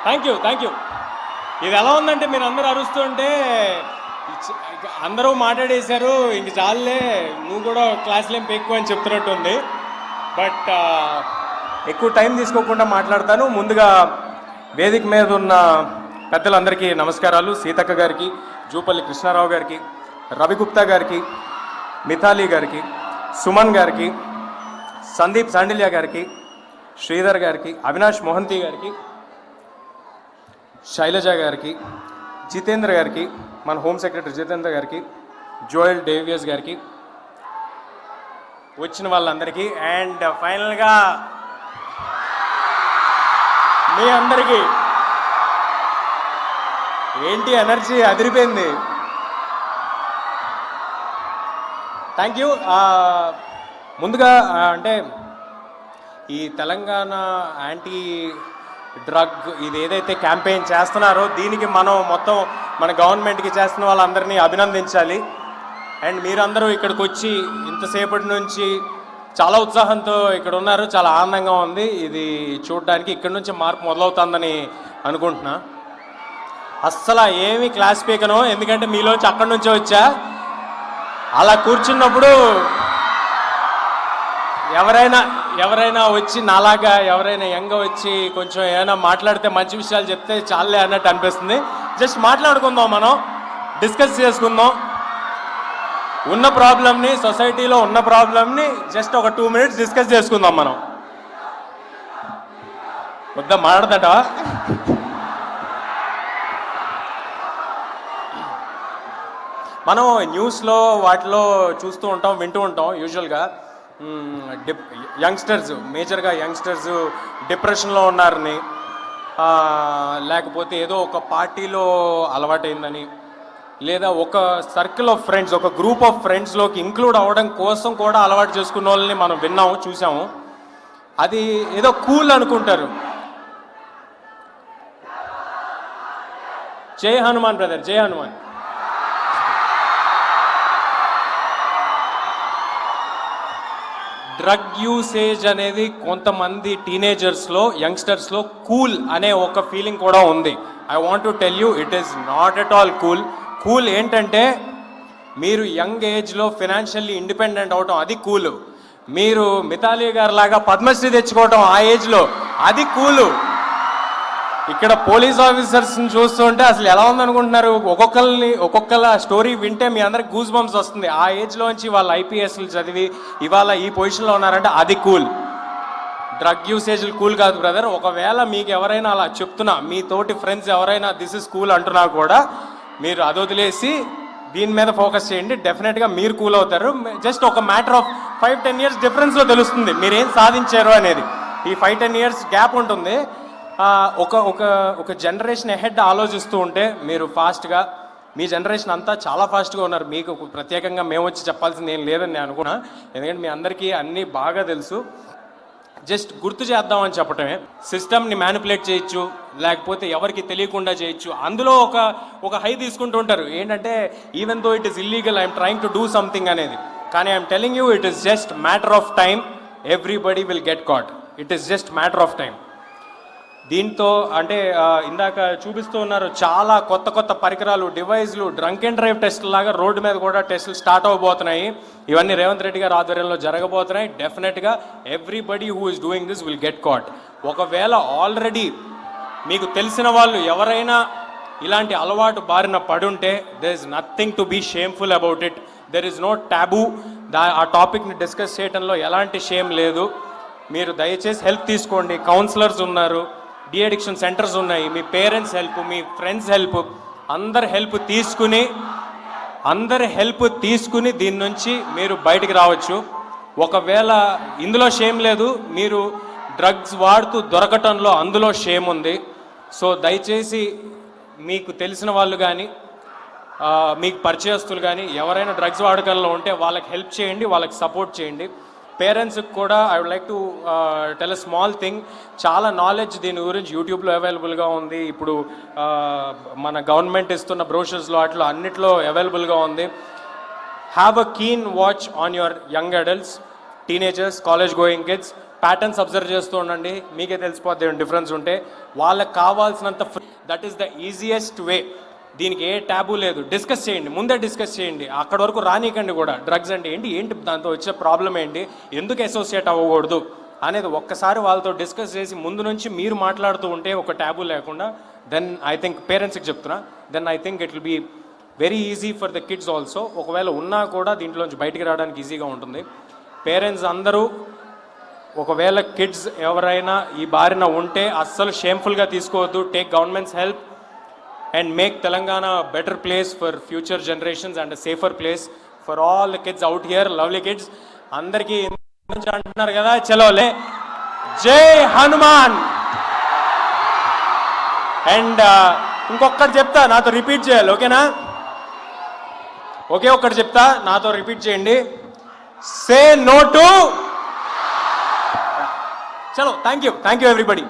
Thank you. ఇది ఎలా ఉందంటే మీరు అందరూ అరుస్తుంటే అందరూ మాట్లాడేశారు, ఇంక చాలులే నువ్వు కూడా క్లాసులు ఏం ఎక్కువ అని చెప్తున్నట్టు ఉంది. బట్ ఎక్కువ టైం తీసుకోకుండా మాట్లాడతాను. ముందుగా వేదిక మీద ఉన్న పెద్దలందరికీ నమస్కారాలు. సీతక్క గారికి, జూపల్లి కృష్ణారావు గారికి, రవిగుప్తా గారికి, మిథాలీ గారికి, సుమన్ గారికి, సందీప్ సాండిల్య గారికి, శ్రీధర్ గారికి, అవినాష్ మోహంతి గారికి, శైలజ గారికి, జితేంద్ర గారికి, మన హోమ్ సెక్రటరీ జితేంద్ర గారికి, జోయల్ డేవియస్ గారికి, వచ్చిన వాళ్ళందరికీ, అండ్ ఫైనల్గా మీ అందరికీ ఏంటి ఎనర్జీ అదిరిపోయింది. Thank you. ముందుగా అంటే ఈ తెలంగాణ యాంటీ డ్రగ్ ఇది ఏదైతే క్యాంపెయిన్ చేస్తున్నారో దీనికి మనం మొత్తం మన గవర్నమెంట్కి చేస్తున్న వాళ్ళందరినీ అభినందించాలి. అండ్ మీరందరూ ఇక్కడికి వచ్చి ఇంతసేపటి నుంచి చాలా ఉత్సాహంతో ఇక్కడ ఉన్నారు. చాలా ఆనందంగా ఉంది ఇది చూడడానికి. ఇక్కడ నుంచి మార్పు మొదలవుతుందని అనుకుంటున్నా. అస్సలు ఏమి క్లాస్ పీకను, ఎందుకంటే మీలోంచి అక్కడి నుంచే వచ్చా. అలా కూర్చున్నప్పుడు ఎవరైనా వచ్చి నాలాగా ఎవరైనా యంగా వచ్చి కొంచెం ఏమైనా మాట్లాడితే మంచి విషయాలు చెప్తే చాలే అన్నట్టు అనిపిస్తుంది. జస్ట్ మాట్లాడుకుందాం, మనం డిస్కస్ చేసుకుందాం. ఉన్న ప్రాబ్లమ్ని, సొసైటీలో ఉన్న ప్రాబ్లమ్ని జస్ట్ ఒక 2 minutes డిస్కస్ చేసుకుందాం. మనం వద్దా మాట్లాడదట. మనం న్యూస్లో వాటిలో చూస్తూ ఉంటాం, వింటూ ఉంటాం. యూజువల్గా మేజర్గా యంగ్స్టర్స్ డిప్రెషన్లో ఉన్నారని, లేకపోతే ఏదో ఒక పార్టీలో అలవాటైందని, లేదా ఒక సర్కిల్ ఆఫ్ ఫ్రెండ్స్, ఒక గ్రూప్ ఆఫ్ ఫ్రెండ్స్లోకి ఇంక్లూడ్ అవ్వడం కోసం కూడా అలవాటు చేసుకున్న వాళ్ళని మనం విన్నాము, చూసాము. అది ఏదో కూల్ అనుకుంటారు. జై హనుమాన్ బ్రదర్, జై హనుమాన్. డ్రగ్ యూసేజ్ అనేది కొంతమంది టీనేజర్స్లో, యంగ్స్టర్స్లో కూల్ అనే ఒక ఫీలింగ్ కూడా ఉంది. I want to tell you, it is not at all cool. Cool ఏంటంటే మీరు యంగ్ ఏజ్లో ఫినాన్షియల్లీ ఇండిపెండెంట్ అవటం, అది కూల్. మీరు మిథాలీ గారు లాగా పద్మశ్రీ తెచ్చుకోవటం ఆ ఏజ్లో, అది కూలు. ఇక్కడ పోలీస్ ఆఫీసర్స్ని చూస్తుంటే అసలు ఎలా ఉందనుకుంటున్నారు? ఒక్కొక్కళ్ళ స్టోరీ వింటే మీ అందరికి గూస్ బంప్స్ వస్తుంది. ఆ ఏజ్లోంచి వాళ్ళు ఐపీఎస్లు చదివి ఇవాళ ఈ పొజిషన్లో ఉన్నారంటే అది కూల్. డ్రగ్ యూసేజ్లు కూల్ కాదు బ్రదర్. ఒకవేళ మీకు ఎవరైనా అలా చెప్తున్నా, మీ తోటి ఫ్రెండ్స్ ఎవరైనా దిస్ ఇస్ కూల్ అంటున్నా కూడా మీరు అది వదిలేసి దీని మీద ఫోకస్ చేయండి. డెఫినెట్గా మీరు కూల్ అవుతారు. జస్ట్ ఒక మ్యాటర్ ఆఫ్ 5-10 years డిఫరెన్స్లో తెలుస్తుంది మీరేం సాధించారు అనేది. ఈ 5-10 years గ్యాప్ ఉంటుంది. ఒక జనరేషన్ అహెడ్ ఆలోచిస్తూ ఉంటే మీరు ఫాస్ట్గా, మీ జనరేషన్ అంతా చాలా ఫాస్ట్గా ఉన్నారు. మీకు ప్రత్యేకంగా మేము వచ్చి చెప్పాల్సింది ఏం లేదని నేను అనుకున్నా, ఎందుకంటే మీ అందరికీ అన్నీ బాగా తెలుసు. జస్ట్ గుర్తు చేద్దామని చెప్పటమే. సిస్టమ్ని మ్యానిపులేట్ చేయొచ్చు, లేకపోతే ఎవరికి తెలియకుండా చేయొచ్చు. అందులో ఒక హై తీసుకుంటూ ఉంటారు, ఏంటంటే even though it is illegal, I'm trying to do something అనేది. కానీ I'm telling you, it is just matter of time. Everybody will get cot. It is just matter of time. దీంతో అంటే ఇందాక చూపిస్తూ ఉన్నారు చాలా కొత్త పరికరాలు, డివైజ్లు, డ్రంక్ అండ్ డ్రైవ్ టెస్టుల లాగా రోడ్డు మీద కూడా టెస్టులు స్టార్ట్ అవబోతున్నాయి. ఇవన్నీ రేవంత్ రెడ్డి గారి ఆధ్వర్యంలో జరగబోతున్నాయి. డెఫినెట్గా everybody who is doing this will get caught. ఒకవేళ ఆల్రెడీ మీకు తెలిసిన వాళ్ళు ఎవరైనా ఇలాంటి అలవాటు బారిన పడుంటే there is nothing to be shameful about it. There is no taboo. ఆ టాపిక్ని డిస్కస్ చేయడంలో ఎలాంటి షేమ్ లేదు. మీరు దయచేసి హెల్ప్ తీసుకోండి. కౌన్సిలర్స్ ఉన్నారు, డి అడిక్షన్ సెంటర్స్ ఉన్నాయి, మీ పేరెంట్స్ హెల్ప్, మీ ఫ్రెండ్స్ హెల్ప్, అందరి హెల్ప్ తీసుకుని దీని నుంచి మీరు బయటికి రావచ్చు. ఒకవేళ ఇందులో షేమ్ లేదు, మీరు డ్రగ్స్ వాడుతూ దొరకటంలో అందులో షేమ్ ఉంది. సో దయచేసి మీకు తెలిసిన వాళ్ళు కానీ, మీకు పరిచయస్తులు కానీ ఎవరైనా డ్రగ్స్ వాడకంలో ఉంటే వాళ్ళకి హెల్ప్ చేయండి, వాళ్ళకి సపోర్ట్ చేయండి. పేరెంట్స్కి కూడా I would like to tell a small thing. చాలా నాలెడ్జ్ దీని గురించి యూట్యూబ్లో అవైలబుల్గా ఉంది. ఇప్పుడు మన గవర్నమెంట్ ఇస్తున్న బ్రోషర్స్లో అట్లా అన్నిట్లో అవైలబుల్గా ఉంది. Have a keen watch on your young adults, teenagers, college going kids. Patterns observe చేస్తూ ఉండండి, మీకే తెలిసిపోద్ది డిఫరెన్స్ ఉంటే. వాళ్ళకి కావాల్సినంత that is the easiest way. దీనికి ఏ ట్యాబు లేదు, డిస్కస్ చేయండి, ముందే డిస్కస్ చేయండి, అక్కడ వరకు రానికండి కూడా. డ్రగ్స్ అంటే ఏంటి దాంతో వచ్చే ప్రాబ్లం ఏంటి, ఎందుకు అసోసియేట్ అవ్వకూడదు అనేది ఒక్కసారి వాళ్ళతో డిస్కస్ చేసి ముందు నుంచి మీరు మాట్లాడుతూ ఉంటే ఒక ట్యాబు లేకుండా, దెన్ ఐ థింక్ పేరెంట్స్కి చెప్తున్నా, then I think it will be very easy for the kids also. ఒకవేళ ఉన్నా కూడా దీంట్లోంచి బయటికి రావడానికి ఈజీగా ఉంటుంది. పేరెంట్స్ అందరూ ఒకవేళ కిడ్స్ ఎవరైనా ఈ బారిన ఉంటే అస్సలు షేమ్ఫుల్గా తీసుకోవద్దు. Take governments help and make Telangana better place for future generations and safer place for all the kids out here, lovely kids. అందరికీ అంటున్నారు కదా, చలోలే, జై హనుమాన్. అండ్ ఇంకొకటి చెప్తా, నాతో రిపీట్ చేయాలి, ఓకేనా? ఒకే ఒక్కటి చెప్తా, నాతో రిపీట్ చేయండి. Say no to. చలో, థ్యాంక్ యూ ఎవ్రీబడి.